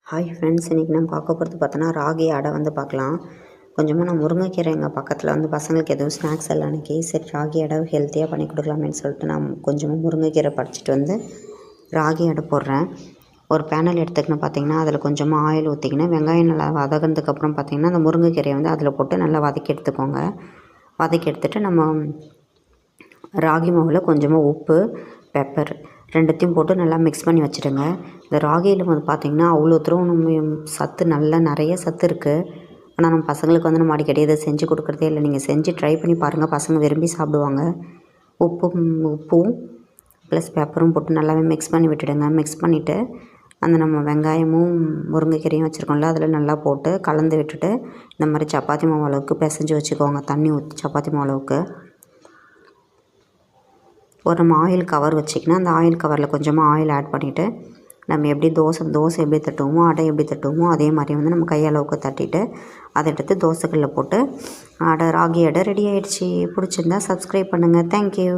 Hi friends, இன்றைக்கி நம்ம பார்க்க போகிறது பார்த்தோன்னா ராகி அடை வந்து பார்க்கலாம். கொஞ்சமாக நான் முருங்கைக்கீரை எங்கள் பக்கத்தில் வந்து பசங்களுக்கு எதுவும் ஸ்நாக்ஸ் எல்லாம் அன்றைக்கி சரி ராகி அடை ஹெல்த்தியாக பண்ணி கொடுக்கலாமேன்னு சொல்லிட்டு நான் கொஞ்சமாக முருங்கைக்கீரை பறிச்சிட்டு வந்து ராகி அடை போடுறேன். ஒரு பேனல் எடுத்துக்கின்னு பார்த்தீங்கன்னா அதில் கொஞ்சமாக ஆயில் ஊற்றிக்கின்னு வெங்காயம் நல்லா வதங்கினதுக்கப்புறம் பார்த்திங்கன்னா அந்த முருங்கைக்கீரையை வந்து அதில் போட்டு நல்லா வதக்கி எடுத்துக்கோங்க. வதக்கி எடுத்துகிட்டு நம்ம ராகி மாவில் கொஞ்சமாக உப்பு, பெப்பர் ரெண்டுத்தையும் போட்டு நல்லா மிக்ஸ் பண்ணி வச்சுடுங்க. இந்த ராகியில் வந்து பார்த்திங்கன்னா அவ்வளோ தூரம் நம்ம சத்து நிறைய சத்து இருக்குது. ஆனால் நம்ம பசங்களுக்கு வந்து நம்ம அடிக்கடி இதை செஞ்சு கொடுக்குறதே இல்லை. நீங்கள் செஞ்சு ட்ரை பண்ணி பாருங்கள், பசங்க விரும்பி சாப்பிடுவாங்க. உப்பும் ப்ளஸ் பெப்பரும் போட்டு நல்லாவே மிக்ஸ் பண்ணி விட்டுடுங்க. மிக்ஸ் பண்ணிவிட்டு அந்த நம்ம வெங்காயமும் முருங்கைக்கீரையும் வச்சுருக்கோம்ல அதில் நல்லா போட்டு கலந்து விட்டுட்டு இந்த மாதிரி சப்பாத்தி மாவு அளவுக்கு பிசைஞ்சு வச்சுக்கோங்க. தண்ணி ஊற்றி சப்பாத்தி மாவு அளவுக்கு. ஒரு நம்ம ஆயில் கவர் வச்சிக்கினா அந்த ஆயில் கவரில் கொஞ்சமாக ஆயில் ஆட் பண்ணிவிட்டு நம்ம எப்படி தோசை எப்படி தட்டுவோமோ அடை எப்படி தட்டுவோமோ அதே மாதிரி வந்து நம்ம கையளவுக்கு தட்டிட்டு அதை எடுத்து தோசைக்கல்லில் போட்டு ராகி அடை ரெடி ஆகிடுச்சி. பிடிச்சிருந்தா சப்ஸ்கிரைப் பண்ணுங்கள். தேங்க்யூ.